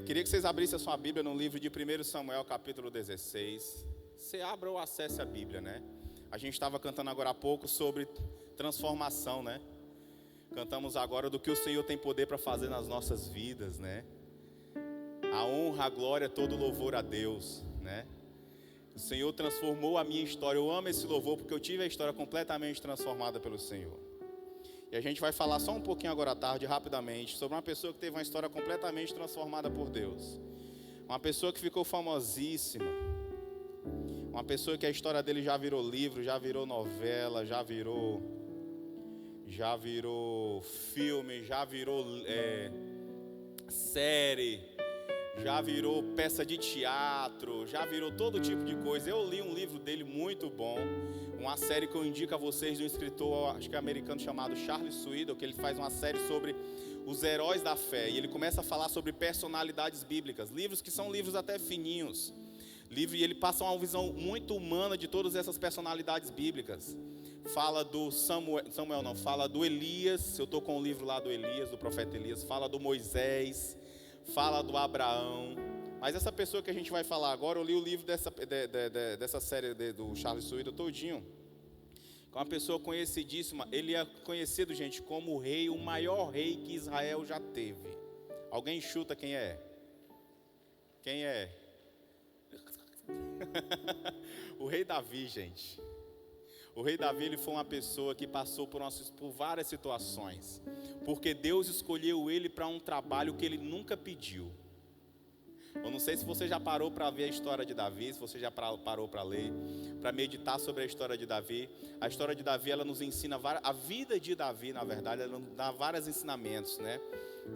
Queria que vocês abrissem a sua Bíblia no livro de 1 Samuel, capítulo 16. Você abra ou acesse a Bíblia, né? A gente estava cantando agora há pouco sobre transformação, né? Cantamos agora do que o Senhor tem poder para fazer nas nossas vidas, né? A honra, a glória, todo louvor a Deus, né? O Senhor transformou a minha história. Eu amo esse louvor porque eu tive a história completamente transformada pelo Senhor. E a gente vai falar só um pouquinho agora à tarde, rapidamente, sobre uma pessoa que teve uma história completamente transformada por Deus. Uma pessoa que ficou famosíssima. Uma pessoa que a história dele já virou livro, já virou novela, já virou filme, já virou série, já virou peça de teatro, já virou todo tipo de coisa. Eu li um livro dele muito bom, uma série que eu indico a vocês, de um escritor, acho que é americano, chamado Charles Swindoll, que ele faz uma série sobre os heróis da fé, e ele começa a falar sobre personalidades bíblicas, livros que são livros até fininhos, e ele passa uma visão muito humana de todas essas personalidades bíblicas. Fala do fala do Elias, eu estou com o livro lá do Elias, do profeta Elias, fala do Moisés, fala do Abraão. Mas essa pessoa que a gente vai falar agora, eu li o livro dessa série do Charles Swindoll todinho. É uma pessoa conhecidíssima. Ele é conhecido, gente, como o rei, o maior rei que Israel já teve. Alguém chuta quem é? Quem é? O rei Davi, gente. O rei Davi, ele foi uma pessoa que passou por várias situações, porque Deus escolheu ele para um trabalho que ele nunca pediu. Eu não sei se você já parou para ver a história de Davi, se você já parou para ler, para meditar sobre a história de Davi. A história de Davi, ela nos ensina, a vida de Davi, na verdade, ela nos dá vários ensinamentos, né?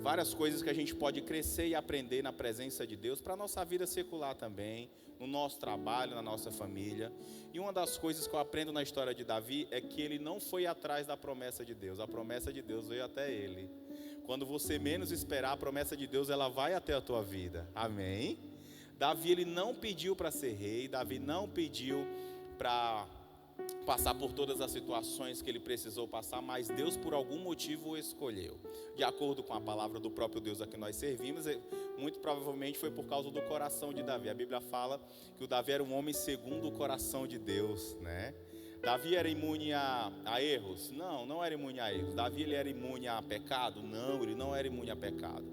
Várias coisas que a gente pode crescer e aprender na presença de Deus, para a nossa vida secular também, no nosso trabalho, na nossa família. E uma das coisas que eu aprendo na história de Davi é que ele não foi atrás da promessa de Deus, a promessa de Deus veio até ele. Quando você menos esperar, a promessa de Deus, ela vai até a tua vida. Amém? Davi, ele não pediu para ser rei. Davi não pediu para passar por todas as situações que ele precisou passar, mas Deus por algum motivo o escolheu. De acordo com a palavra do próprio Deus a que nós servimos, muito provavelmente foi por causa do coração de Davi. A Bíblia fala que o Davi era um homem segundo o coração de Deus, né? Davi era imune a erros? Não, não era imune a erros. Davi, ele era imune a pecado? Não, ele não era imune a pecado.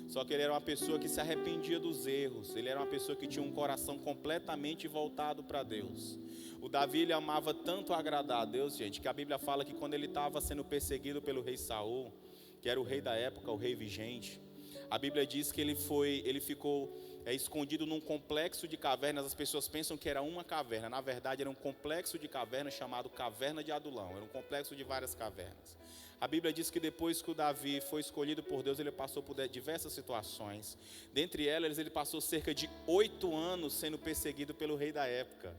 Só que ele era uma pessoa que se arrependia dos erros. Ele era uma pessoa que tinha um coração completamente voltado para Deus. O Davi, ele amava tanto agradar a Deus, gente, que a Bíblia fala que quando ele estava sendo perseguido pelo rei Saul, que era o rei da época, o rei vigente, a Bíblia diz que ele ficou escondido num complexo de cavernas. As pessoas pensam que era uma caverna, na verdade era um complexo de cavernas chamado Caverna de Adulão, era um complexo de várias cavernas. A Bíblia diz que depois que o Davi foi escolhido por Deus, ele passou por diversas situações. Dentre elas, ele passou cerca de 8 anos sendo perseguido pelo rei da época,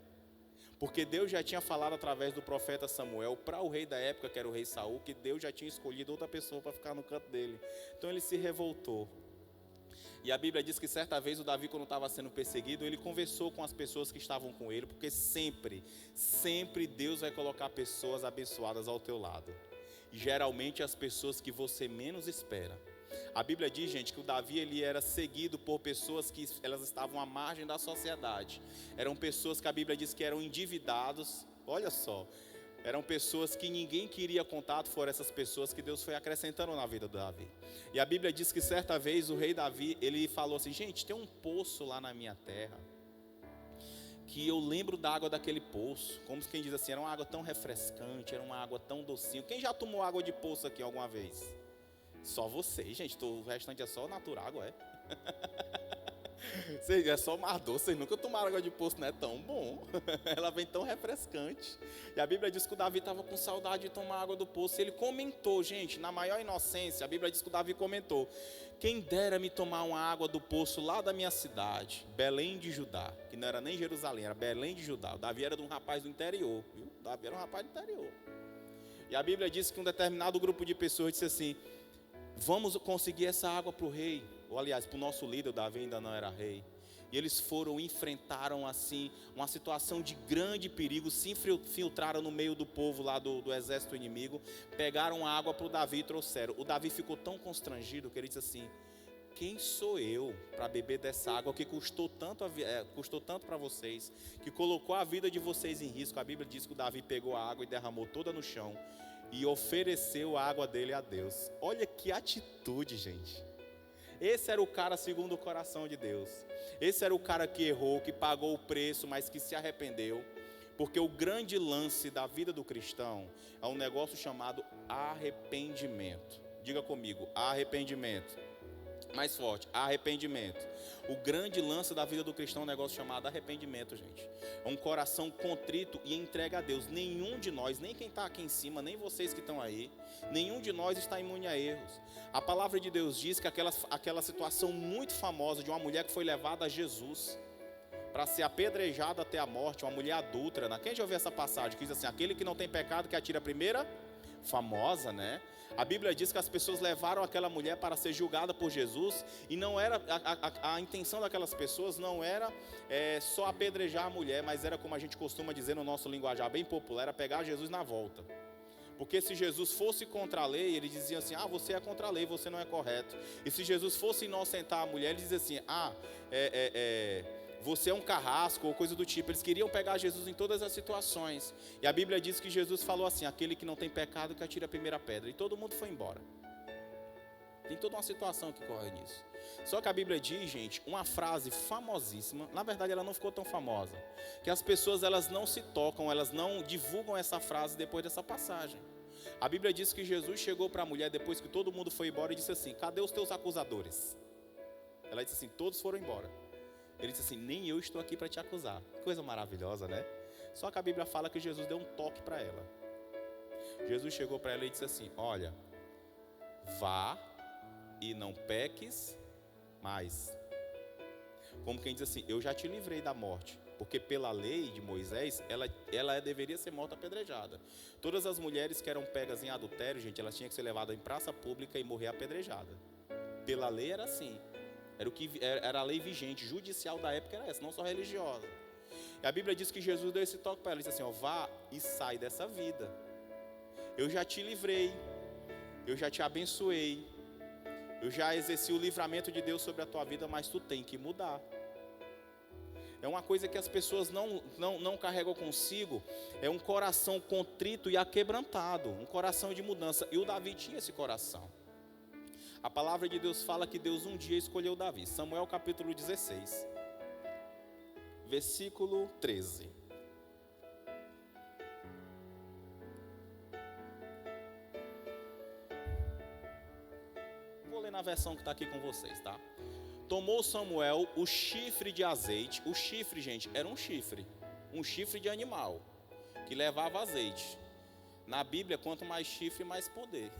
porque Deus já tinha falado através do profeta Samuel para o rei da época, que era o rei Saul, que Deus já tinha escolhido outra pessoa para ficar no canto dele. Então ele se revoltou. E a Bíblia diz que certa vez o Davi, quando estava sendo perseguido, ele conversou com as pessoas que estavam com ele, porque sempre Deus vai colocar pessoas abençoadas ao teu lado. E geralmente as pessoas que você menos espera. A Bíblia diz, gente, que o Davi, ele era seguido por pessoas que elas estavam à margem da sociedade. Eram pessoas que a Bíblia diz que eram endividados. Olha só, eram pessoas que ninguém queria contato. Foram essas pessoas que Deus foi acrescentando na vida do Davi. E a Bíblia diz que certa vez o rei Davi, ele falou assim: gente, tem um poço lá na minha terra, que eu lembro da água daquele poço, como quem diz assim, era uma água tão refrescante, era uma água tão docinha. Quem já tomou água de poço aqui alguma vez? Só vocês, gente, o restante é só natural, é? É só mar doce, vocês nunca tomaram água de poço, não é tão bom. Ela vem tão refrescante. E a Bíblia diz que o Davi estava com saudade de tomar água do poço. Ele comentou, gente, na maior inocência, a Bíblia diz que o Davi comentou: quem dera me tomar uma água do poço lá da minha cidade, Belém de Judá, que não era nem Jerusalém, era Belém de Judá. O Davi era de um rapaz do interior, viu? O Davi era um rapaz do interior. E a Bíblia diz que um determinado grupo de pessoas disse assim: vamos conseguir essa água para o rei, ou aliás, para o nosso líder. O Davi ainda não era rei. E eles enfrentaram assim uma situação de grande perigo, se infiltraram no meio do povo lá do exército inimigo, pegaram água para o Davi e trouxeram. O Davi ficou tão constrangido que ele disse assim: quem sou eu para beber dessa água que custou tanto para vocês, que colocou a vida de vocês em risco? A Bíblia diz que o Davi pegou a água e derramou toda no chão e ofereceu a água dele a Deus. Olha que atitude, gente. Esse era o cara segundo o coração de Deus. Esse era o cara que errou, que pagou o preço, mas que se arrependeu. Porque o grande lance da vida do cristão é um negócio chamado arrependimento. Diga comigo, arrependimento. Mais forte, arrependimento. O grande lance da vida do cristão é um negócio chamado arrependimento, gente. É um coração contrito e entregue a Deus. Nenhum de nós, nem quem está aqui em cima, nem vocês que estão aí, nenhum de nós está imune a erros. A palavra de Deus diz que aquela situação muito famosa de uma mulher que foi levada a Jesus para ser apedrejada até a morte, uma mulher adúltera, né? Quem já ouviu essa passagem que diz assim, aquele que não tem pecado que atira a primeira? Famosa, né? A Bíblia diz que as pessoas levaram aquela mulher para ser julgada por Jesus, e não era a intenção daquelas pessoas não era só apedrejar a mulher, mas era, como a gente costuma dizer no nosso linguajar bem popular, era pegar Jesus na volta. Porque se Jesus fosse contra a lei, eles diziam assim, você é contra a lei, você não é correto. E se Jesus fosse inocentar a mulher, eles diziam assim, você é um carrasco, ou coisa do tipo. Eles queriam pegar Jesus em todas as situações. E a Bíblia diz que Jesus falou assim, aquele que não tem pecado que atire a primeira pedra. E todo mundo foi embora. Tem toda uma situação que corre nisso. Só que a Bíblia diz, gente, uma frase famosíssima. Na verdade ela não ficou tão famosa, que as pessoas elas não se tocam, elas não divulgam essa frase depois dessa passagem. A Bíblia diz que Jesus chegou para a mulher depois que todo mundo foi embora e disse assim, cadê os teus acusadores? Ela disse assim, todos foram embora. Ele disse assim, nem eu estou aqui para te acusar. Coisa maravilhosa, né? Só que a Bíblia fala que Jesus deu um toque para ela. Jesus chegou para ela e disse assim, olha, vá e não peques mais. Como quem diz assim, eu já te livrei da morte. Porque pela lei de Moisés, ela deveria ser morta apedrejada. Todas as mulheres que eram pegas em adultério, gente, elas tinham que ser levadas em praça pública e morrer apedrejada. Pela lei era assim. Era a lei vigente, judicial da época era essa, não só religiosa. E a Bíblia diz que Jesus deu esse toque para ela, ele disse assim, vá e sai dessa vida. Eu já te livrei, eu já te abençoei, eu já exerci o livramento de Deus sobre a tua vida, mas tu tem que mudar. É uma coisa que as pessoas não carregam consigo, é um coração contrito e aquebrantado, um coração de mudança. E o Davi tinha esse coração. A palavra de Deus fala que Deus um dia escolheu Davi. Samuel capítulo 16, versículo 13. Vou ler na versão que está aqui com vocês, tá? Tomou Samuel o chifre de azeite. O chifre, gente, era um chifre de animal, que levava azeite. Na Bíblia, quanto mais chifre, mais poder.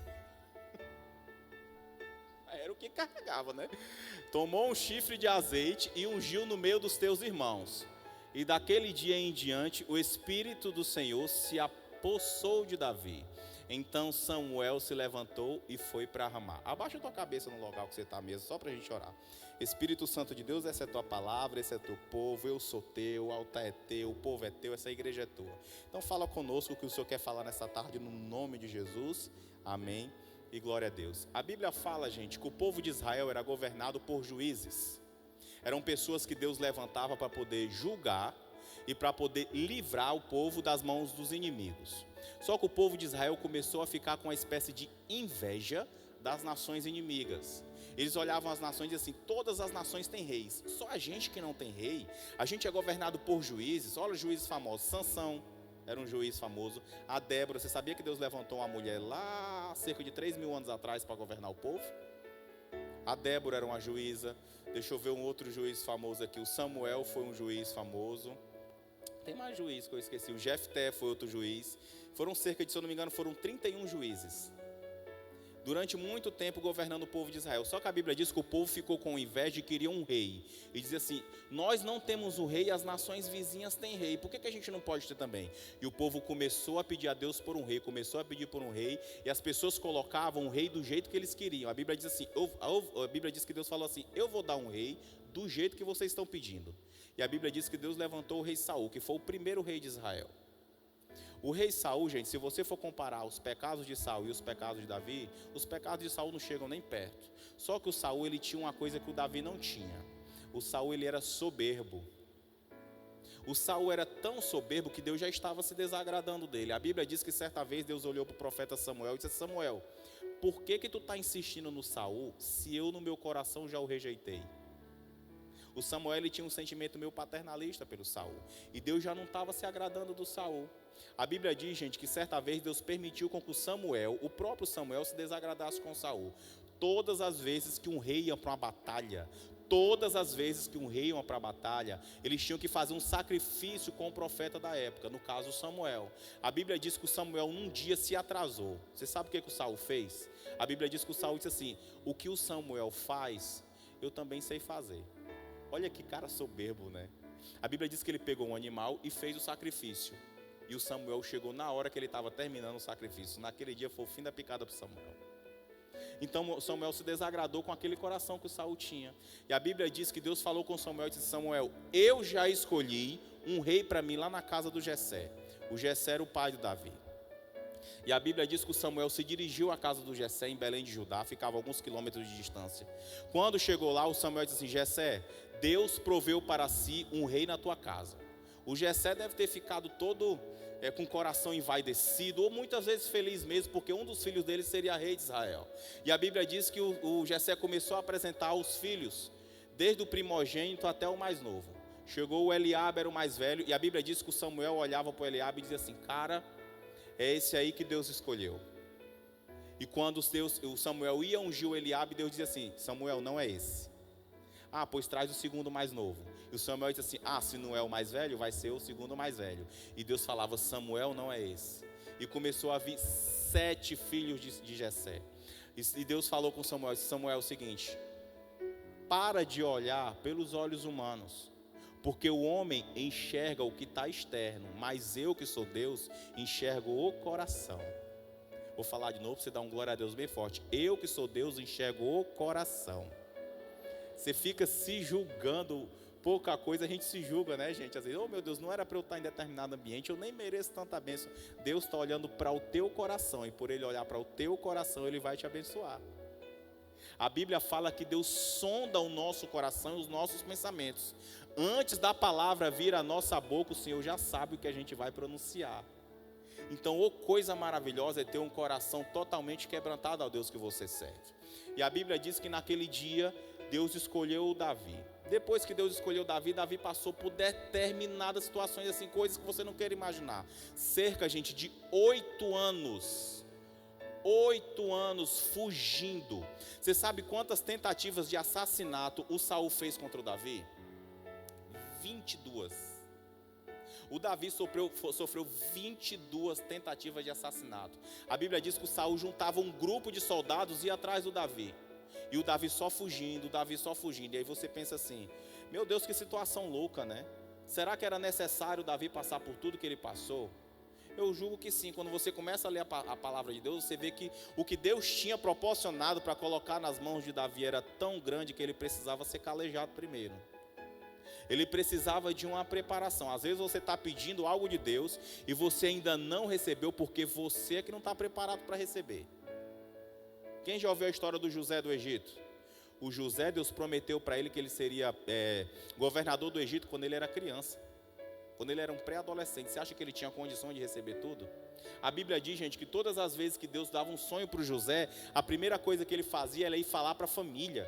Era o que carregava, né? Tomou um chifre de azeite e ungiu no meio dos teus irmãos. E daquele dia em diante, o Espírito do Senhor se apossou de Davi. Então Samuel se levantou e foi para Ramá. Abaixa a tua cabeça no local que você está mesmo, só para a gente orar. Espírito Santo de Deus, essa é a tua palavra, esse é teu povo, eu sou teu, o altar é teu, o povo é teu, essa igreja é tua. Então fala conosco o que o Senhor quer falar nessa tarde, no nome de Jesus. Amém. E glória a Deus. A Bíblia fala, gente, que o povo de Israel era governado por juízes. Eram pessoas que Deus levantava para poder julgar e para poder livrar o povo das mãos dos inimigos. Só que o povo de Israel começou a ficar com uma espécie de inveja das nações inimigas. Eles olhavam as nações e diziam assim, todas as nações têm reis, só a gente que não tem rei, a gente é governado por juízes. Olha os juízes famosos, Sansão era um juiz famoso, a Débora, você sabia que Deus levantou uma mulher lá cerca de 3.000 anos atrás para governar o povo? A Débora era uma juíza. Deixa eu ver um outro juiz famoso aqui, o Samuel foi um juiz famoso. Tem mais juiz que eu esqueci, o Jefté foi outro juiz. Foram cerca de, se eu não me engano, foram 31 juízes. Durante muito tempo governando o povo de Israel. Só que a Bíblia diz que o povo ficou com inveja e queria um rei. E dizia assim, nós não temos o rei, as nações vizinhas têm rei. Por que a gente não pode ter também? E o povo começou a pedir a Deus por um rei, começou a pedir por um rei. E as pessoas colocavam o rei do jeito que eles queriam. A Bíblia diz assim, a Bíblia diz que Deus falou assim, eu vou dar um rei do jeito que vocês estão pedindo. E a Bíblia diz que Deus levantou o rei Saul, que foi o primeiro rei de Israel. O rei Saul, gente, se você for comparar os pecados de Saul e os pecados de Davi, os pecados de Saul não chegam nem perto. Só que o Saul, ele tinha uma coisa que o Davi não tinha. O Saul, ele era soberbo. O Saul era tão soberbo que Deus já estava se desagradando dele. A Bíblia diz que certa vez Deus olhou para o profeta Samuel e disse: Samuel, por que tu está insistindo no Saul, se eu no meu coração já o rejeitei? O Samuel, ele tinha um sentimento meio paternalista pelo Saul, e Deus já não estava se agradando do Saul. A Bíblia diz, gente, que certa vez Deus permitiu com que o próprio Samuel, se desagradasse com Saul. Todas as vezes que um rei ia para uma batalha, eles tinham que fazer um sacrifício com o profeta da época, no caso Samuel. A Bíblia diz que o Samuel num dia se atrasou. Você sabe o que o Saul fez? A Bíblia diz que o Saul disse assim: o que o Samuel faz, eu também sei fazer. Olha que cara soberbo, né? A Bíblia diz que ele pegou um animal e fez o sacrifício. E o Samuel chegou na hora que ele estava terminando o sacrifício. Naquele dia foi o fim da picada para o Samuel. Então Samuel se desagradou com aquele coração que o Saul tinha. E a Bíblia diz que Deus falou com Samuel e disse: Samuel, eu já escolhi um rei para mim lá na casa do Jessé. O Jessé era o pai de Davi. E a Bíblia diz que o Samuel se dirigiu à casa do Jessé em Belém de Judá, ficava a alguns quilômetros de distância. Quando chegou lá, o Samuel disse assim: Jessé, Deus proveu para si um rei na tua casa. O Jessé deve ter ficado todo com o coração envaidecido, ou muitas vezes feliz mesmo, porque um dos filhos dele seria rei de Israel. E a Bíblia diz que o Jessé começou a apresentar os filhos, desde o primogênito até o mais novo. Chegou o Eliabe, era o mais velho, e a Bíblia diz que o Samuel olhava para o Eliabe e dizia assim: cara, é esse aí que Deus escolheu. E quando o Samuel ia ungir o Eliabe, Deus dizia assim: Samuel, não é esse. Ah, pois traz o segundo mais novo. E o Samuel disse assim: se não é o mais velho, vai ser o segundo mais velho. E Deus falava: Samuel não é esse. E começou a vir 7 filhos de Jessé. E Deus falou com Samuel: Samuel, é o seguinte, para de olhar pelos olhos humanos, porque o homem enxerga o que está externo, mas eu que sou Deus, enxergo o coração. Vou falar de novo para você dar um glória a Deus bem forte. Eu que sou Deus, enxergo o coração. Você fica se julgando, pouca coisa a gente se julga, né, gente? Às vezes, oh meu Deus, não era para eu estar em determinado ambiente, eu nem mereço tanta bênção. Deus está olhando para o teu coração, e por Ele olhar para o teu coração, Ele vai te abençoar. A Bíblia fala que Deus sonda o nosso coração e os nossos pensamentos. Antes da palavra vir à nossa boca, o Senhor já sabe o que a gente vai pronunciar. Então, coisa maravilhosa é ter um coração totalmente quebrantado ao Deus que você serve. E a Bíblia diz que naquele dia, Deus escolheu o Davi. Depois que Deus escolheu Davi, Davi passou por determinadas situações, assim, coisas que você não quer imaginar. Cerca, gente, de 8 anos. 8 anos fugindo. Você sabe quantas tentativas de assassinato o Saul fez contra o Davi? 22. O Davi sofreu 22 tentativas de assassinato. A Bíblia diz que o Saul juntava um grupo de soldados e ia atrás do Davi. E o Davi só fugindo, E aí você pensa assim: meu Deus, que situação louca, né? Será que era necessário o Davi passar por tudo que ele passou? Eu julgo que sim. Quando você começa a ler a palavra de Deus, você vê que o que Deus tinha proporcionado para colocar nas mãos de Davi era tão grande que ele precisava ser calejado primeiro. Ele precisava de uma preparação. Às vezes você está pedindo algo de Deus e você ainda não recebeu porque você é que não está preparado para receber. Quem já ouviu a história do José do Egito? O José, Deus prometeu para ele que ele seria governador do Egito quando ele era criança. Quando ele era um pré-adolescente. Você acha que ele tinha condição de receber tudo? A Bíblia diz, gente, que todas as vezes que Deus dava um sonho para o José, a primeira coisa que ele fazia era ir falar para a família.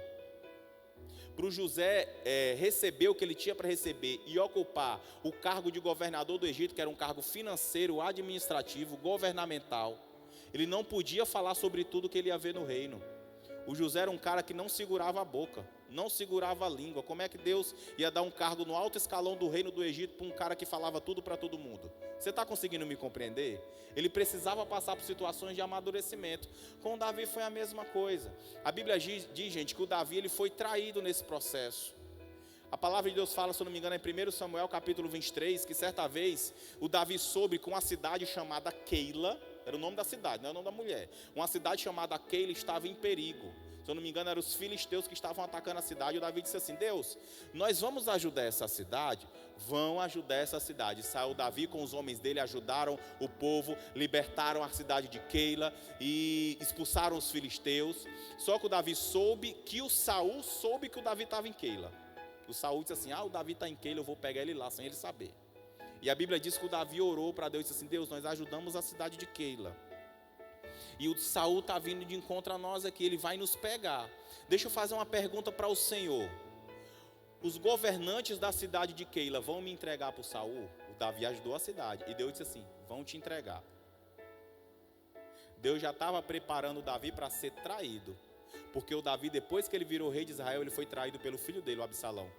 Para o José receber o que ele tinha para receber e ocupar o cargo de governador do Egito, que era um cargo financeiro, administrativo, governamental, ele não podia falar sobre tudo que ele ia ver no reino. O José era um cara que não segurava a boca, não segurava a língua. Como é que Deus ia dar um cargo no alto escalão do reino do Egito para um cara que falava tudo para todo mundo? Você está conseguindo me compreender? Ele precisava passar por situações de amadurecimento. Com o Davi foi a mesma coisa. A Bíblia diz, gente, que o Davi ele foi traído nesse processo. A palavra de Deus fala, se eu não me engano, em 1 Samuel capítulo 23, que certa vez o Davi soube com uma cidade chamada Keila. era o nome da cidade, não era o nome da mulher. Uma cidade chamada Keila estava em perigo. Se eu não me engano, eram os filisteus que estavam atacando a cidade. E o Davi disse assim: Deus, nós vamos ajudar essa cidade? Vão ajudar essa cidade. Saiu Davi com os homens dele, ajudaram o povo, libertaram a cidade de Keila e expulsaram os filisteus. Só que o Davi soube que o Saul soube que o Davi estava em Keila. O Saul disse assim: o Davi está em Keila, eu vou pegar ele lá, sem ele saber. E a Bíblia diz que o Davi orou para Deus e disse assim: Deus, nós ajudamos a cidade de Keila. E o Saul está vindo de encontro a nós aqui, ele vai nos pegar. Deixa eu fazer uma pergunta para o Senhor. Os governantes da cidade de Keila vão me entregar para o Saul? O Davi ajudou a cidade. E Deus disse assim: vão te entregar. Deus já estava preparando o Davi para ser traído. Porque o Davi, depois que ele virou rei de Israel, ele foi traído pelo filho dele, o Absalão.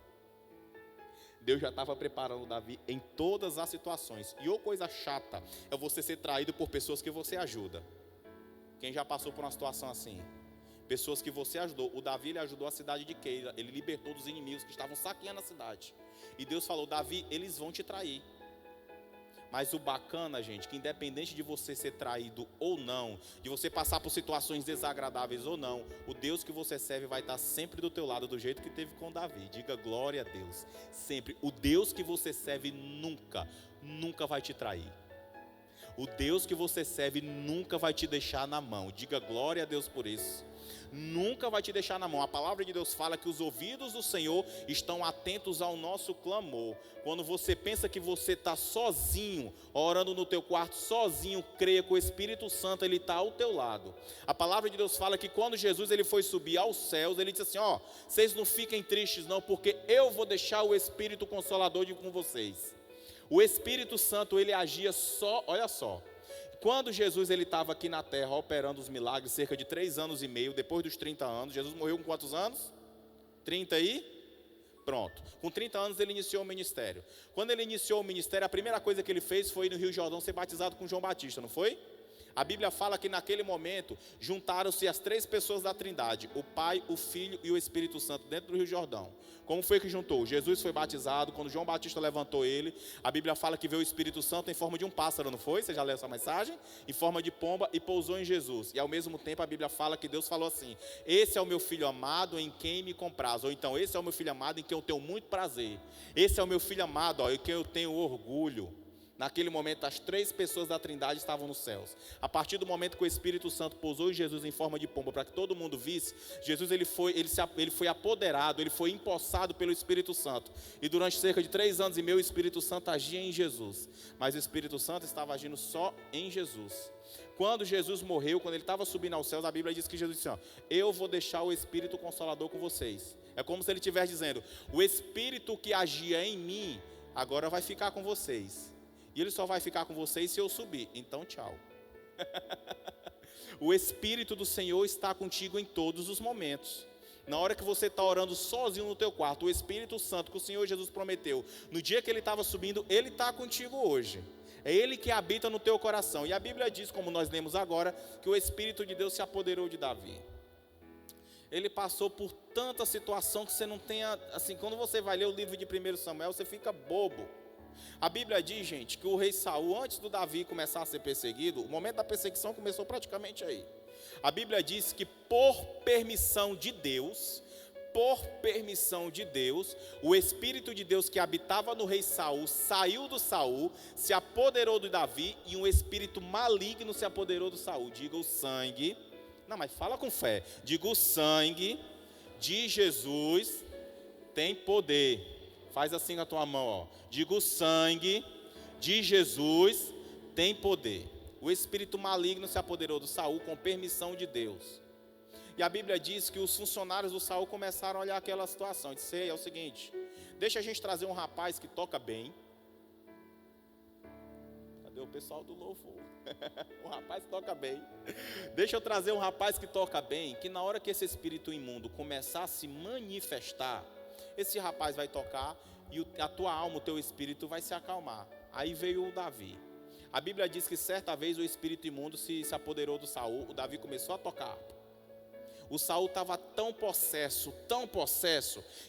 Deus já estava preparando o Davi em todas as situações. E outra coisa chata é você ser traído por pessoas que você ajuda. Quem já passou por uma situação assim? Pessoas que você ajudou. O Davi, ele ajudou a cidade de Keila. Ele libertou dos inimigos que estavam saqueando a cidade. E Deus falou: Davi, eles vão te trair. Mas o bacana, gente, que independente de você ser traído ou não, de você passar por situações desagradáveis ou não, o Deus que você serve vai estar sempre do teu lado, do jeito que teve com Davi. Diga glória a Deus. Sempre. O Deus que você serve nunca vai te trair. O Deus que você serve nunca vai te deixar na mão. Diga glória a Deus por isso. Nunca vai te deixar na mão. A palavra de Deus fala que os ouvidos do Senhor estão atentos ao nosso clamor. Quando você pensa que você está sozinho, orando no teu quarto sozinho, creia que o Espírito Santo ele está ao teu lado. A palavra de Deus fala que quando Jesus ele foi subir aos céus, ele disse assim: vocês não fiquem tristes não, porque eu vou deixar o Espírito Consolador com vocês. O Espírito Santo ele agia só, olha só. Quando Jesus ele estava aqui na terra operando os milagres, cerca de 3 anos e meio, depois dos 30 anos, Jesus morreu com quantos anos? 30 e? Pronto. Com 30 anos ele iniciou o ministério. Quando ele iniciou o ministério, a primeira coisa que ele fez foi ir no Rio Jordão ser batizado com João Batista, não foi? A Bíblia fala que naquele momento juntaram-se as 3 pessoas da Trindade, o Pai, o Filho e o Espírito Santo, dentro do Rio Jordão. Como foi que juntou? Jesus foi batizado, quando João Batista levantou ele, a Bíblia fala que veio o Espírito Santo em forma de um pássaro, não foi? Você já leu essa mensagem? Em forma de pomba e pousou em Jesus. E ao mesmo tempo a Bíblia fala que Deus falou assim: esse é o meu filho amado em quem me compraz. Ou então, esse é o meu filho amado em quem eu tenho muito prazer. Esse é o meu filho amado, em quem eu tenho orgulho. Naquele momento, as 3 pessoas da Trindade estavam nos céus. A partir do momento que o Espírito Santo pousou em Jesus em forma de pomba, para que todo mundo visse, Jesus ele foi apoderado, ele foi empossado pelo Espírito Santo. E durante cerca de 3 anos e meio, o Espírito Santo agia em Jesus. Mas o Espírito Santo estava agindo só em Jesus. Quando Jesus morreu, quando ele estava subindo aos céus, a Bíblia diz que Jesus disse: eu vou deixar o Espírito Consolador com vocês. É como se ele estivesse dizendo: o Espírito que agia em mim, agora vai ficar com vocês. E ele só vai ficar com vocês se eu subir. Então, tchau. O Espírito do Senhor está contigo em todos os momentos. Na hora que você está orando sozinho no teu quarto, o Espírito Santo que o Senhor Jesus prometeu, no dia que ele estava subindo, ele está contigo hoje. É ele que habita no teu coração. E a Bíblia diz, como nós lemos agora, que o Espírito de Deus se apoderou de Davi. Ele passou por tanta situação que você não tem, assim, quando você vai ler o livro de 1 Samuel, você fica bobo. A Bíblia diz, gente, que o rei Saul, antes do Davi começar a ser perseguido, o momento da perseguição começou praticamente aí. A Bíblia diz que por permissão de Deus, o Espírito de Deus que habitava no rei Saul, saiu do Saul, se apoderou do Davi, e um espírito maligno se apoderou do Saul. Diga o sangue, não, mas fala com fé, diga o sangue de Jesus tem poder. Faz assim com a tua mão, diga o sangue de Jesus tem poder. O espírito maligno se apoderou do Saul com permissão de Deus. E a Bíblia diz que os funcionários do Saul começaram a olhar aquela situação. Disse: é o seguinte, deixa a gente trazer um rapaz que toca bem. Cadê o pessoal do louvor? Um rapaz que toca bem. Deixa eu trazer um rapaz que toca bem, que na hora que esse espírito imundo começar a se manifestar, esse rapaz vai tocar e a tua alma, o teu espírito vai se acalmar. Aí veio o Davi. A Bíblia diz que certa vez o espírito imundo se apoderou do Saul. O Davi começou a tocar. O Saul estava tão possesso,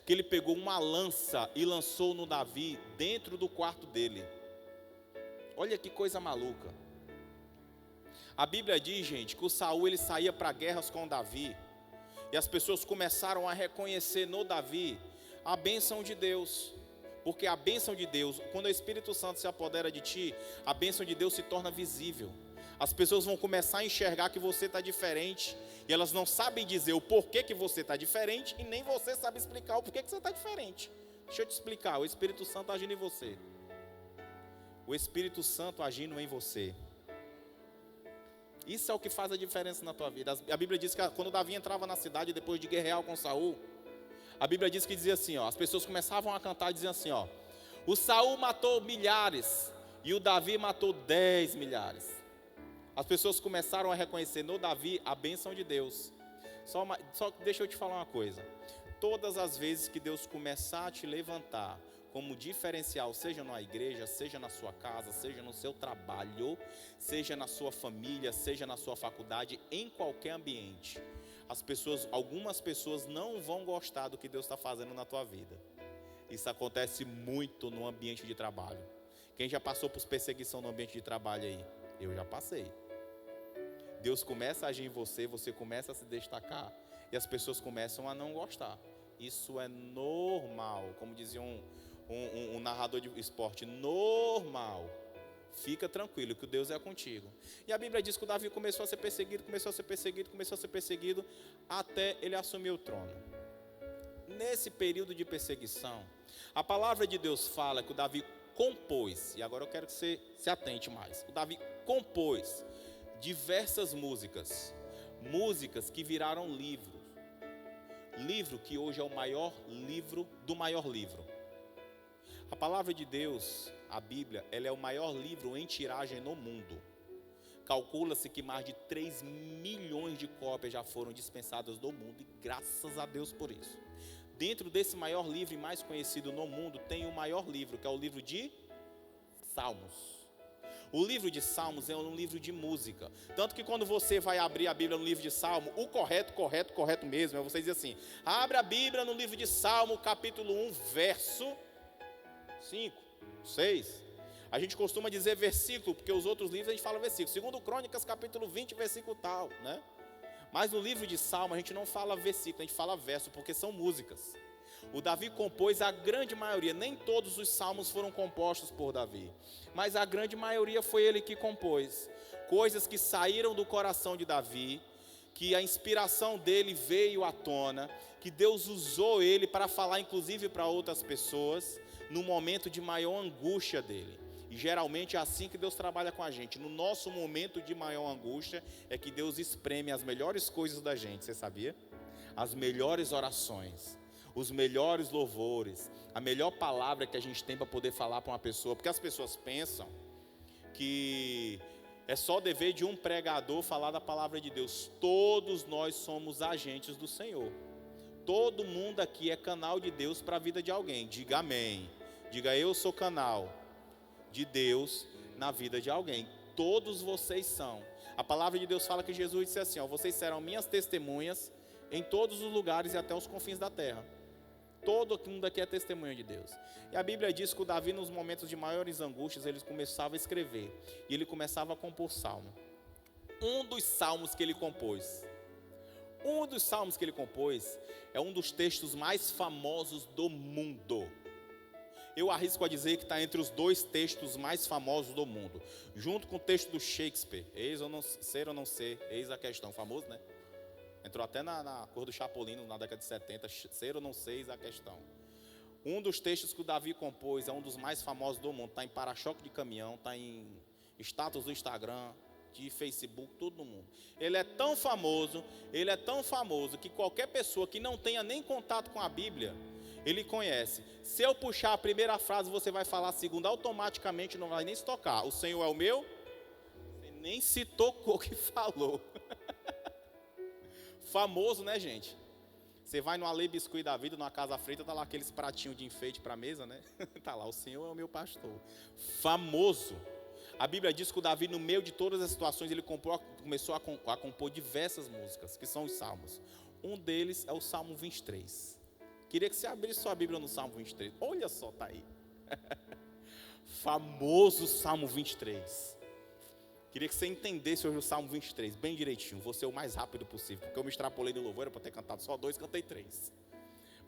que ele pegou uma lança e lançou no Davi dentro do quarto dele. Olha que coisa maluca. A Bíblia diz, gente, que o Saul ele saía para guerras com Davi, e as pessoas começaram a reconhecer no Davi a bênção de Deus, porque a bênção de Deus, quando o Espírito Santo se apodera de ti, a bênção de Deus se torna visível. As pessoas vão começar a enxergar que você está diferente, e elas não sabem dizer o porquê que você está diferente, e nem você sabe explicar o porquê que você está diferente. Deixa eu te explicar, o Espírito Santo agindo em você. O Espírito Santo agindo em você. Isso é o que faz a diferença na tua vida. A Bíblia diz que quando Davi entrava na cidade depois de guerrear com Saul, a Bíblia diz que dizia assim, ó, as pessoas começavam a cantar e diziam assim, ó, o Saul matou milhares e o Davi matou 10 milhares. As pessoas começaram a reconhecer no Davi a bênção de Deus. Só deixa eu te falar uma coisa. Todas as vezes que Deus começar a te levantar como diferencial, seja na igreja, seja na sua casa, seja no seu trabalho, seja na sua família, seja na sua faculdade, em qualquer ambiente, algumas pessoas não vão gostar do que Deus está fazendo na tua vida. Isso acontece muito no ambiente de trabalho. Quem já passou por perseguição no ambiente de trabalho aí? Eu já passei. Deus começa a agir em você, você começa a se destacar, e as pessoas começam a não gostar. Isso é normal, como dizia um narrador de esporte, normal. Fica tranquilo que o Deus é contigo. E a Bíblia diz que o Davi começou a ser perseguido, até ele assumir o trono. Nesse período de perseguição, a palavra de Deus fala que o Davi compôs, e agora eu quero que você se atente mais. O Davi compôs diversas músicas que viraram livro que hoje é o maior livro do maior livro. A palavra de Deus, a Bíblia, ela é o maior livro em tiragem no mundo. Calcula-se que mais de 3 milhões de cópias já foram dispensadas do mundo, e graças a Deus por isso. Dentro desse maior livro e mais conhecido no mundo, tem o maior livro, que é o livro de Salmos. O livro de Salmos é um livro de música. Tanto que quando você vai abrir a Bíblia no livro de Salmo, o correto mesmo, é você dizer assim, abre a Bíblia no livro de Salmo, capítulo 1, verso 5, 6. A gente costuma dizer versículo, porque os outros livros a gente fala versículo. Segundo Crônicas, capítulo 20, versículo tal, né? Mas no livro de Salmo a gente não fala versículo, a gente fala verso, porque são músicas. O Davi compôs a grande maioria, nem todos os salmos foram compostos por Davi, mas a grande maioria foi ele que compôs. Coisas que saíram do coração de Davi, que a inspiração dele veio à tona, que Deus usou ele para falar inclusive para outras pessoas, no momento de maior angústia dele. E geralmente é assim que Deus trabalha com a gente. No nosso momento de maior angústia é que Deus espreme as melhores coisas da gente, você sabia? As melhores orações, os melhores louvores, a melhor palavra que a gente tem para poder falar para uma pessoa. Porque as pessoas pensam que é só dever de um pregador falar da palavra de Deus. Todos nós somos agentes do Senhor. Todo mundo aqui é canal de Deus para a vida de alguém. Diga amém. Diga eu sou canal de Deus na vida de alguém. Todos vocês são. A palavra de Deus fala que Jesus disse assim, ó, vocês serão minhas testemunhas em todos os lugares e até os confins da terra. Todo mundo aqui é testemunha de Deus. E a Bíblia diz que o Davi, nos momentos de maiores angústias, ele começava a escrever, e ele começava a compor salmo. Um dos salmos que ele compôs é um dos textos mais famosos do mundo. Eu arrisco a dizer que está entre os 2 textos mais famosos do mundo, junto com o texto do Shakespeare, eis ou não ser, eis a questão, famoso, né? Entrou até na cor do Chapolin na década de 70, ser ou não ser, eis a questão. Um dos textos que o Davi compôs é um dos mais famosos do mundo, está em para-choque de caminhão, está em status do Instagram, de Facebook, tudo no mundo. Ele é tão famoso que qualquer pessoa que não tenha nem contato com a Bíblia, ele conhece. Se eu puxar a primeira frase, você vai falar a segunda, automaticamente não vai nem se tocar. O Senhor é o meu? Você nem se tocou que falou. Famoso, né, gente? Você vai no Ale Biscuit da vida, numa casa frita, tá lá aqueles pratinhos de enfeite para a mesa, né? Tá lá, o Senhor é o meu pastor. Famoso. A Bíblia diz que o Davi, no meio de todas as situações, ele começou a compor diversas músicas, que são os salmos. Um deles é o Salmo 23. Queria que você abrisse sua Bíblia no Salmo 23. Olha só, tá aí. Famoso Salmo 23. Queria que você entendesse hoje o Salmo 23, bem direitinho. Vou ser o mais rápido possível, porque eu me extrapolei no louvor, era para ter cantado só 2, cantei 3.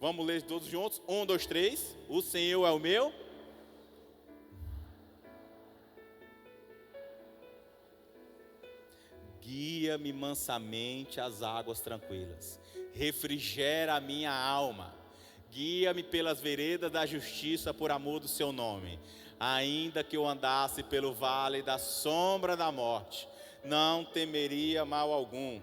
Vamos ler todos juntos? 1, 2, 3. O Senhor é o meu. Guia-me mansamente às águas tranquilas. Refrigera a minha alma. Guia-me pelas veredas da justiça por amor do seu nome. Ainda que eu andasse pelo vale da sombra da morte, não temeria mal algum.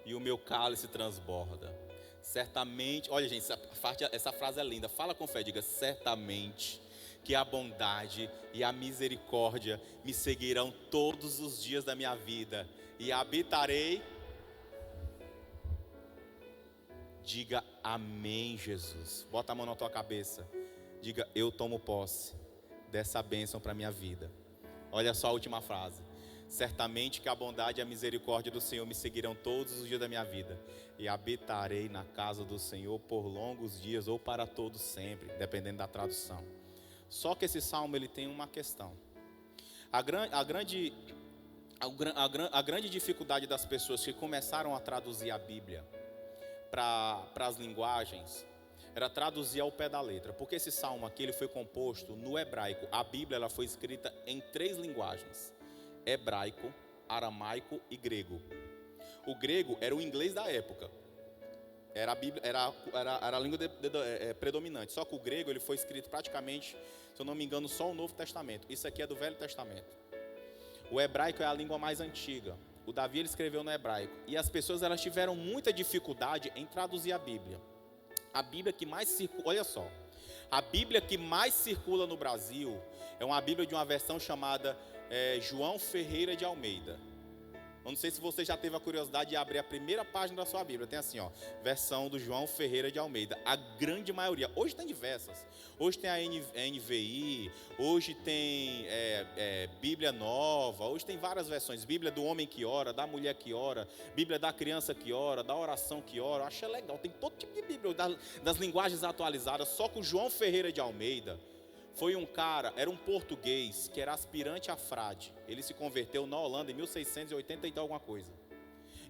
E o meu cálice transborda. Certamente, olha gente, essa frase é linda. Fala com fé, diga: certamente que a bondade e a misericórdia me seguirão todos os dias da minha vida, e habitarei. Diga amém, Jesus. Bota a mão na tua cabeça. Diga: eu tomo posse dessa bênção para a minha vida. Olha só a última frase. Certamente que a bondade e a misericórdia do Senhor me seguirão todos os dias da minha vida, e habitarei na casa do Senhor por longos dias, ou para todos sempre, dependendo da tradução. Só que esse salmo ele tem uma questão. A grande dificuldade das pessoas que começaram a traduzir a Bíblia para as linguagens era traduzir ao pé da letra, porque esse salmo aqui ele foi composto no hebraico. A Bíblia ela foi escrita em 3 linguagens: hebraico, aramaico e grego. O grego era o inglês da época, era a língua predominante. Só que o grego ele foi escrito praticamente, se eu não me engano, só o Novo Testamento. Isso aqui é do Velho Testamento. O hebraico é a língua mais antiga. O Davi ele escreveu no hebraico. E as pessoas elas tiveram muita dificuldade em traduzir a Bíblia. A Bíblia que mais circula, olha só, a Bíblia que mais circula no Brasil é uma Bíblia de uma versão chamada João Ferreira de Almeida. Eu não sei se você já teve a curiosidade de abrir a primeira página da sua Bíblia. Tem assim, ó, versão do João Ferreira de Almeida. A grande maioria, hoje tem diversas. Hoje tem a NVI, hoje tem Bíblia Nova, hoje tem várias versões. Bíblia do homem que ora, da mulher que ora, Bíblia da criança que ora, da oração que ora. Eu acho legal, tem todo tipo de Bíblia, das linguagens atualizadas. Só que o João Ferreira de Almeida foi um cara, era um português que era aspirante a frade. Ele se converteu na Holanda em 1680 e alguma coisa.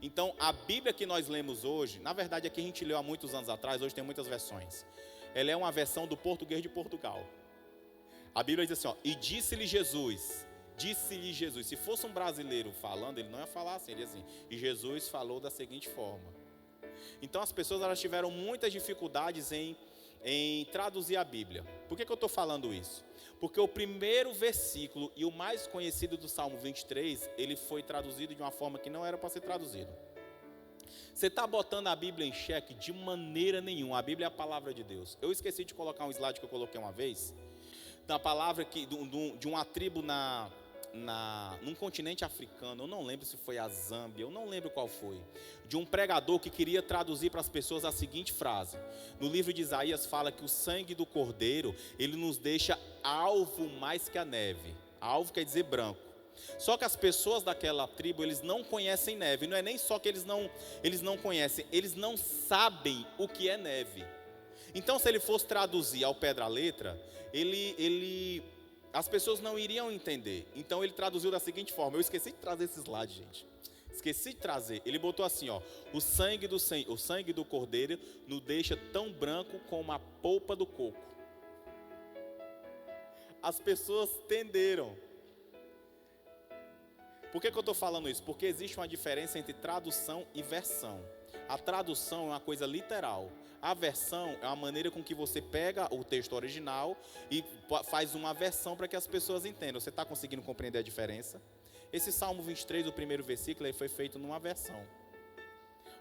Então a Bíblia que nós lemos hoje, na verdade aqui a gente leu há muitos anos atrás, hoje tem muitas versões. Ela é uma versão do português de Portugal. A Bíblia diz assim, ó: e disse-lhe Jesus. Se fosse um brasileiro falando, ele não ia falar assim, ele ia assim: e Jesus falou da seguinte forma. Então as pessoas elas tiveram muitas dificuldades em traduzir a Bíblia. Por que eu estou falando isso? Porque o primeiro versículo e o mais conhecido do Salmo 23, ele foi traduzido de uma forma que não era para ser traduzido. Você está botando a Bíblia em xeque de maneira nenhuma. A Bíblia é a palavra de Deus. Eu esqueci de colocar um slide que eu coloquei uma vez, da palavra de uma tribo num continente africano. Eu não lembro se foi a Zâmbia, eu não lembro qual foi, de um pregador que queria traduzir para as pessoas a seguinte frase. No livro de Isaías fala que o sangue do cordeiro, ele nos deixa alvo mais que a neve. Alvo quer dizer branco. Só que as pessoas daquela tribo, eles não conhecem neve. Não é nem só que eles não conhecem, eles não sabem o que é neve. Então se ele fosse traduzir ao pé da letra, as pessoas não iriam entender. Então ele traduziu da seguinte forma. Eu esqueci de trazer esse slide, gente. Esqueci de trazer. Ele botou assim, ó: o sangue do cordeiro nos deixa tão branco como a polpa do coco. As pessoas entenderam. Por que eu estou falando isso? Porque existe uma diferença entre tradução e versão. A tradução é uma coisa literal. A versão é uma maneira com que você pega o texto original e faz uma versão para que as pessoas entendam. Você está conseguindo compreender a diferença? Esse Salmo 23, o primeiro versículo, ele foi feito numa versão.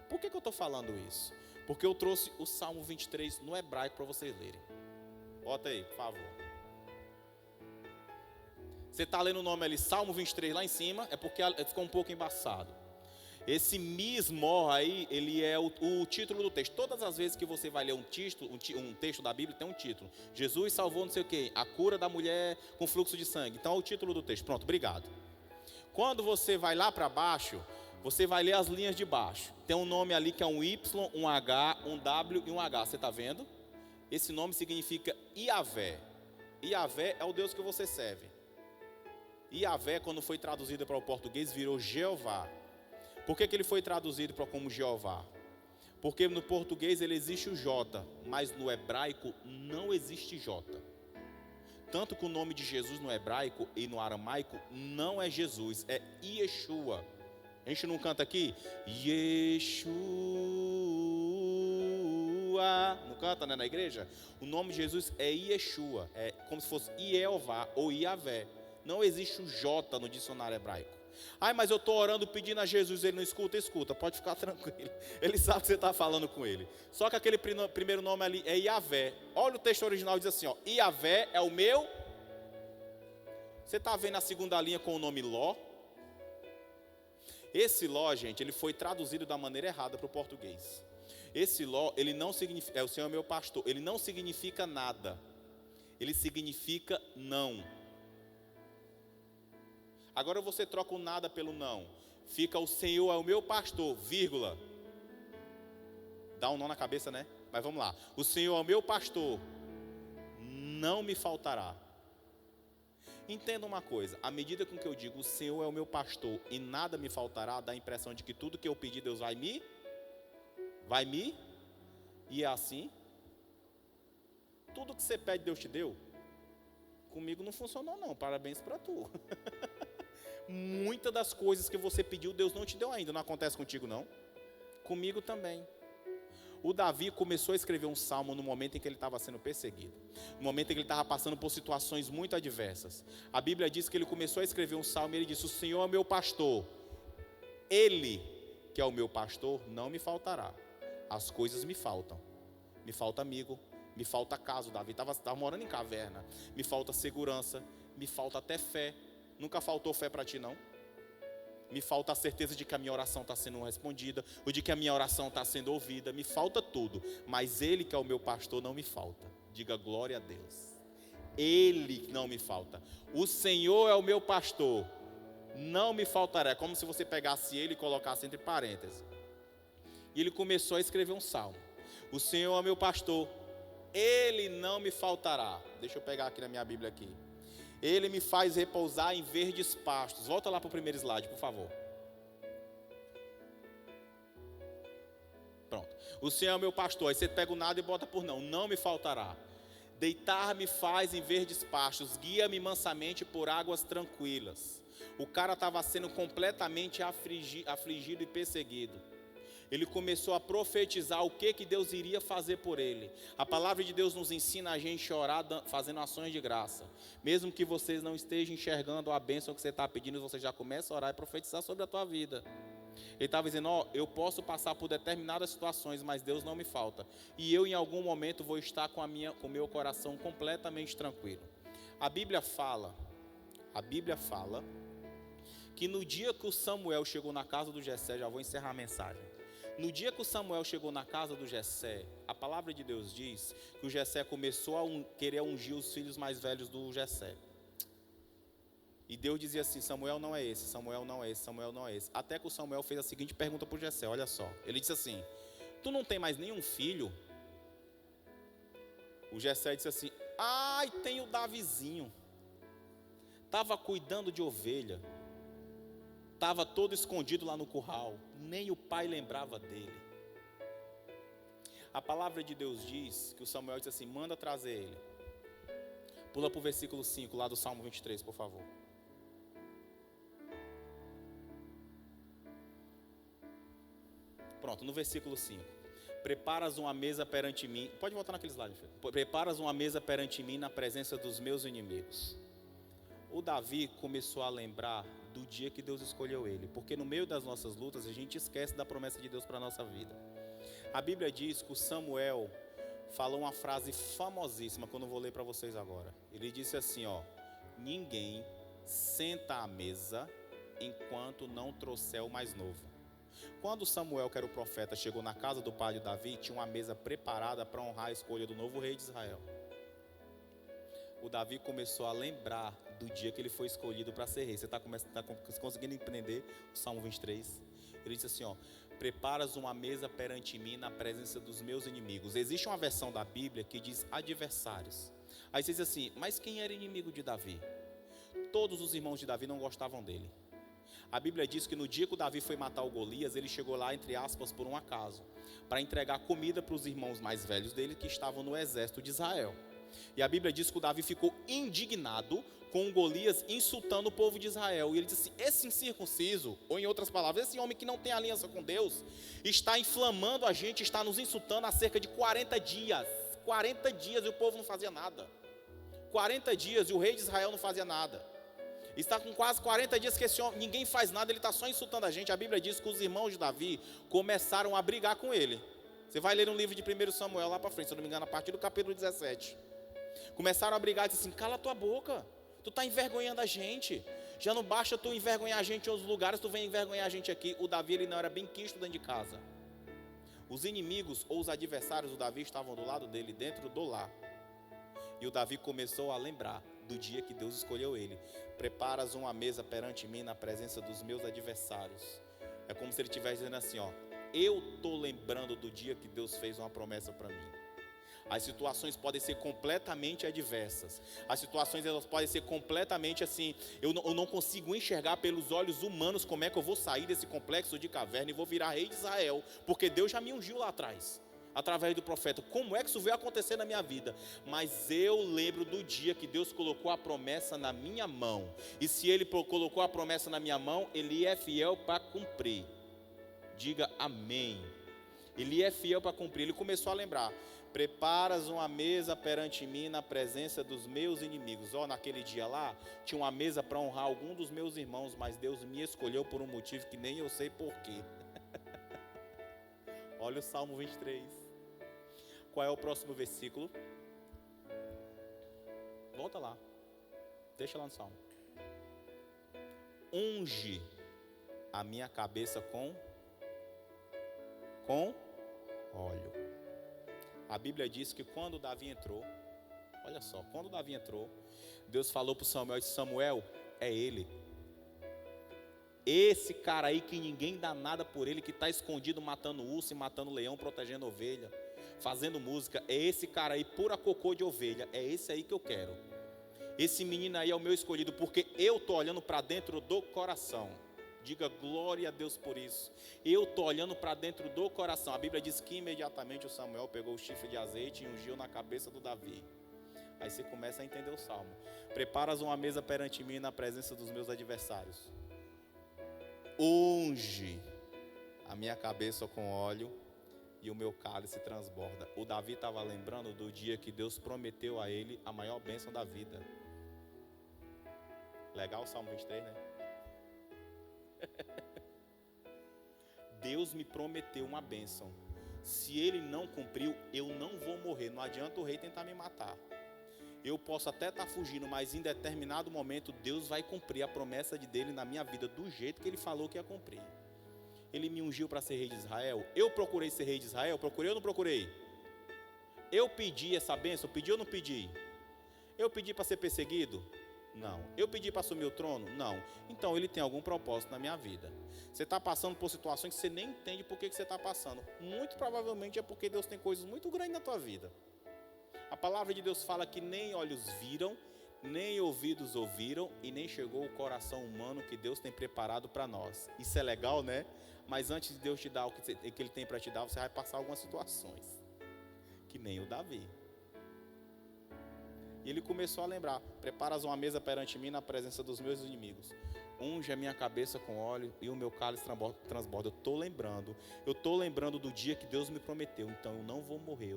Por que eu estou falando isso? Porque eu trouxe o Salmo 23 no hebraico para vocês lerem. Bota aí, por favor. Você está lendo o nome ali, Salmo 23 lá em cima, é porque ficou um pouco embaçado. Esse mismor aí, ele é o título do texto. Todas as vezes que você vai ler um texto da Bíblia, tem um título. Jesus salvou não sei o quê, a cura da mulher com fluxo de sangue. Então é o título do texto. Pronto, obrigado. Quando você vai lá para baixo, Você vai ler as linhas de baixo. Tem um nome ali que é um Y, um H, um W e um H. Você está vendo? Esse nome significa Iavé. Iavé é o Deus que você serve. Iavé, quando foi traduzido para o português, virou Jeová. Por que ele foi traduzido para como Jeová? Porque no português ele existe o J, mas no hebraico não existe J. Tanto que o nome de Jesus no hebraico e no aramaico não é Jesus, é Yeshua. A gente não canta aqui? Yeshua. Não canta, né, na igreja? O nome de Jesus é Yeshua. É como se fosse Ielvá ou Iavé. Não existe o J no dicionário hebraico. Ai, mas eu estou orando pedindo a Jesus, ele não escuta, escuta. Pode ficar tranquilo. Ele sabe que você está falando com ele. Só que aquele primeiro nome ali é Iavé. Olha o texto original, diz assim, ó. Iavé é o meu. Você está vendo a segunda linha com o nome Ló? Esse Ló, gente, ele foi traduzido da maneira errada para o português. Esse Ló, ele não significa, o Senhor é meu pastor, ele não significa nada. Ele significa não. Agora você troca o nada pelo não. Fica o Senhor é o meu pastor, vírgula. Dá um nó na cabeça, né? Mas vamos lá. O Senhor é o meu pastor, não me faltará. Entenda uma coisa, à medida com que eu digo o Senhor é o meu pastor e nada me faltará, dá a impressão de que tudo que eu pedir Deus vai me, e é assim. Tudo que você pede Deus te deu. Comigo não funcionou não, parabéns para tu. Muitas das coisas que você pediu Deus não te deu ainda, não acontece contigo não? Comigo também. O Davi começou a escrever um salmo no momento em que ele estava sendo perseguido. No momento em que ele estava passando por situações muito adversas. A Bíblia diz que ele começou a escrever um salmo e ele disse, o Senhor é meu pastor. Ele, que é o meu pastor, não me faltará. As coisas me faltam. Me falta amigo, me falta casa. O Davi estava morando em caverna. Me falta segurança, me falta até fé. Nunca faltou fé para ti não? Me falta a certeza de que a minha oração está sendo respondida, ou de que a minha oração está sendo ouvida, me falta tudo, mas Ele que é o meu pastor não me falta, diga glória a Deus, Ele não me falta, o Senhor é o meu pastor, não me faltará, é como se você pegasse Ele e colocasse entre parênteses, e ele começou a escrever um salmo, o Senhor é o meu pastor, Ele não me faltará, deixa eu pegar aqui na minha Bíblia aqui, Ele me faz repousar em verdes pastos. Volta lá para o primeiro slide, por favor. Pronto. O Senhor é o meu pastor. Aí você pega o nada e bota por não. Não me faltará. Deitar-me faz em verdes pastos. Guia-me mansamente por águas tranquilas. O cara estava sendo completamente afligido e perseguido. Ele começou a profetizar o que Deus iria fazer por ele. A palavra de Deus nos ensina a gente a orar fazendo ações de graça. Mesmo que vocês não estejam enxergando a bênção que você está pedindo, você já começa a orar e profetizar sobre a tua vida. Ele estava dizendo, eu posso passar por determinadas situações, mas Deus não me falta. E eu em algum momento vou estar com o meu coração completamente tranquilo. A Bíblia fala que no dia que o Samuel chegou na casa do Jessé, já vou encerrar a mensagem. No dia que o Samuel chegou na casa do Jessé, a palavra de Deus diz que o Jessé começou a querer ungir os filhos mais velhos do Jessé. E Deus dizia assim, Samuel não é esse, Samuel não é esse, Samuel não é esse. Até que o Samuel fez a seguinte pergunta para o Jessé, olha só. Ele disse assim, tu não tem mais nenhum filho? O Jessé disse assim, ai, tem o Davizinho. Estava cuidando de ovelha. Estava todo escondido lá no curral, nem o pai lembrava dele. A palavra de Deus diz que o Samuel disse assim, manda trazer ele. Pula para o versículo 5, lá do Salmo 23, por favor. Pronto, no versículo 5. Preparas uma mesa perante mim, pode voltar naquele slide, filho. Preparas uma mesa perante mim na presença dos meus inimigos. O Davi começou a lembrar do dia que Deus escolheu ele, porque no meio das nossas lutas a gente esquece da promessa de Deus para a nossa vida. A Bíblia diz que o Samuel falou uma frase famosíssima, que eu não vou ler para vocês agora. Ele disse assim, ninguém senta à mesa enquanto não trouxer o mais novo. Quando Samuel, que era o profeta, chegou na casa do pai de Davi, tinha uma mesa preparada para honrar a escolha do novo rei de Israel. O Davi começou a lembrar do dia que ele foi escolhido para ser rei. Você está conseguindo entender o Salmo 23? Ele diz assim, ó: preparas uma mesa perante mim na presença dos meus inimigos. Existe uma versão da Bíblia que diz adversários. Aí você diz assim, mas quem era inimigo de Davi? Todos os irmãos de Davi não gostavam dele. A Bíblia diz que no dia que o Davi foi matar o Golias, ele chegou lá, entre aspas, por um acaso, para entregar comida para os irmãos mais velhos dele, que estavam no exército de Israel. E a Bíblia diz que o Davi ficou indignado com o Golias insultando o povo de Israel. E ele disse assim, esse incircunciso, ou em outras palavras, esse homem que não tem aliança com Deus, está inflamando a gente, está nos insultando há cerca de 40 dias. 40 dias e o povo não fazia nada. 40 dias e o rei de Israel não fazia nada. Está com quase 40 dias que esse homem, ninguém faz nada, ele está só insultando a gente. A Bíblia diz que os irmãos de Davi começaram a brigar com ele. Você vai ler no livro de 1 Samuel lá para frente, se eu não me engano, a partir do capítulo 17. Começaram a brigar e disse assim, cala tua boca, tu está envergonhando a gente. Já não basta tu envergonhar a gente em outros lugares, tu vem envergonhar a gente aqui. O Davi, ele não era bem quisto dentro de casa. Os inimigos ou os adversários do Davi estavam do lado dele, dentro do lar. E o Davi começou a lembrar do dia que Deus escolheu ele. Preparas uma mesa perante mim na presença dos meus adversários. É como se ele estivesse dizendo assim, ó, eu estou lembrando do dia que Deus fez uma promessa para mim. As situações podem ser completamente adversas. As situações elas podem ser completamente assim, eu não consigo enxergar pelos olhos humanos como é que eu vou sair desse complexo de caverna e vou virar rei de Israel, porque Deus já me ungiu lá atrás, através do profeta. Como é que isso veio acontecer na minha vida? Mas eu lembro do dia que Deus colocou a promessa na minha mão. E se Ele colocou a promessa na minha mão, Ele é fiel para cumprir. Diga amém. Ele é fiel para cumprir. Ele começou a lembrar. Preparas uma mesa perante mim na presença dos meus inimigos. Ó, naquele dia lá, tinha uma mesa para honrar algum dos meus irmãos, mas Deus me escolheu por um motivo que nem eu sei porquê. Olha o Salmo 23. Qual é o próximo versículo? Volta lá. Deixa lá no Salmo. Unge a minha cabeça com óleo. A Bíblia diz que quando Davi entrou, olha só, quando Davi entrou, Deus falou para Samuel, disse, Samuel, é ele. Esse cara aí que ninguém dá nada por ele, que está escondido matando urso e matando leão, protegendo ovelha, fazendo música, é esse cara aí, pura cocô de ovelha, é esse aí que eu quero. Esse menino aí é o meu escolhido, porque eu estou olhando para dentro do coração. Diga glória a Deus por isso. Eu estou olhando para dentro do coração. A Bíblia diz que imediatamente o Samuel pegou o chifre de azeite e ungiu na cabeça do Davi. Aí você começa a entender o salmo. Preparas uma mesa perante mim na presença dos meus adversários. Unge a minha cabeça com óleo e o meu cálice transborda. O Davi estava lembrando do dia que Deus prometeu a ele a maior bênção da vida. Legal o Salmo 23, né? Deus me prometeu uma bênção. Se Ele não cumpriu, eu não vou morrer. Não adianta o rei tentar me matar. Eu posso até estar fugindo, mas em determinado momento Deus vai cumprir a promessa dele na minha vida do jeito que Ele falou que ia cumprir. Ele me ungiu para ser rei de Israel. Eu procurei ser rei de Israel? Procurei ou não procurei? Eu pedi essa bênção? Pedi ou não pedi? Eu pedi para ser perseguido? Não. Eu pedi para assumir o trono? Não. Então Ele tem algum propósito na minha vida. Você está passando por situações que você nem entende por que você está passando. Muito provavelmente é porque Deus tem coisas muito grandes na tua vida. A palavra de Deus fala que nem olhos viram, nem ouvidos ouviram e nem chegou o coração humano que Deus tem preparado para nós. Isso é legal, né? Mas antes de Deus te dar o que Ele tem para te dar, você vai passar algumas situações. Que nem o Davi. E ele começou a lembrar. Preparas uma mesa perante mim na presença dos meus inimigos. Unge a minha cabeça com óleo e o meu cálice transborda. Eu estou lembrando do dia que Deus me prometeu. Então eu não vou morrer,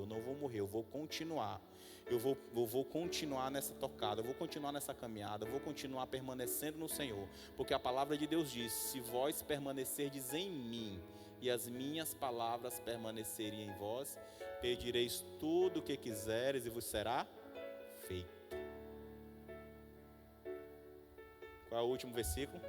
eu vou continuar. Eu vou continuar nessa tocada, eu vou continuar nessa caminhada, eu vou continuar permanecendo no Senhor. Porque a palavra de Deus diz, se vós permanecerdes em mim e as minhas palavras permanecerem em vós, pedireis tudo o que quiseres e vos será feito. Qual é o último versículo?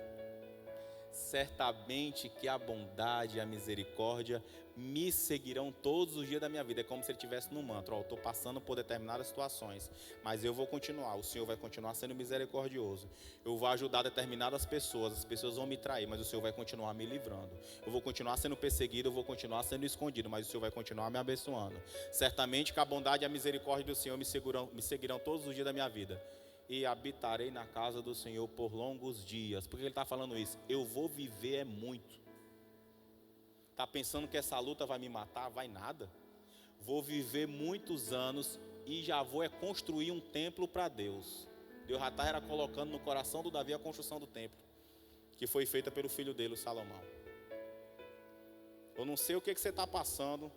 certamente que a bondade e a misericórdia me seguirão todos os dias da minha vida. É como se ele estivesse no mantra: eu estou passando por determinadas situações, mas eu vou continuar, o Senhor vai continuar sendo misericordioso. Eu vou ajudar determinadas pessoas, as pessoas vão me trair, mas o Senhor vai continuar me livrando. Eu vou continuar sendo perseguido, eu vou continuar sendo escondido, mas o Senhor vai continuar me abençoando. Certamente que a bondade e a misericórdia do Senhor me seguirão todos os dias da minha vida. E habitarei na casa do Senhor por longos dias. Por que ele está falando isso? Eu vou viver muito. Está pensando que essa luta vai me matar? Vai nada. Vou viver muitos anos e já vou construir um templo para Deus. Deus já está colocando no coração do Davi a construção do templo, que foi feita pelo filho dele, o Salomão. Eu não sei o que você está passando,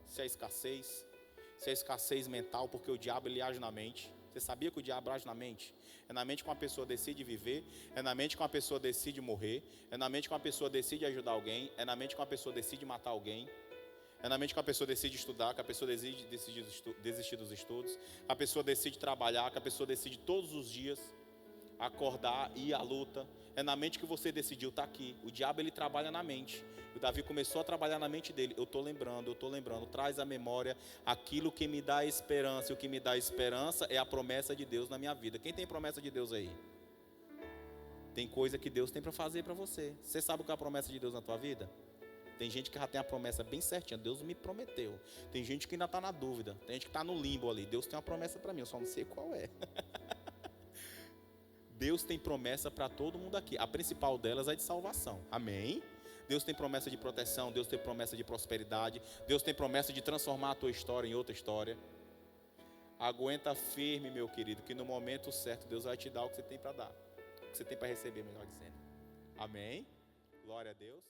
se é escassez mental, porque o diabo ele age na mente. Você sabia que o diabo age na mente? É na mente que uma pessoa decide viver, é na mente que uma pessoa decide morrer, é na mente que uma pessoa decide ajudar alguém, é na mente que uma pessoa decide matar alguém, é na mente que uma pessoa decide estudar, que a pessoa decide desistir dos estudos, que a pessoa decide trabalhar, que a pessoa decide todos os dias acordar e ir à luta. É na mente que você decidiu estar aqui. O diabo ele trabalha na mente. O Davi começou a trabalhar na mente dele. Eu estou lembrando. Traz à memória aquilo que me dá esperança. E o que me dá esperança é a promessa de Deus na minha vida. Quem tem promessa de Deus aí? Tem coisa que Deus tem para fazer para você. Você sabe o que é a promessa de Deus na tua vida? Tem gente que já tem a promessa bem certinha. Deus me prometeu. Tem gente que ainda está na dúvida. Tem gente que está no limbo ali. Deus tem uma promessa para mim, eu só não sei qual é. Deus tem promessa para todo mundo aqui. A principal delas é de salvação. Amém? Deus tem promessa de proteção. Deus tem promessa de prosperidade. Deus tem promessa de transformar a tua história em outra história. Aguenta firme, meu querido, que no momento certo Deus vai te dar o que você tem para dar. O que você tem para receber, melhor dizendo. Amém? Glória a Deus.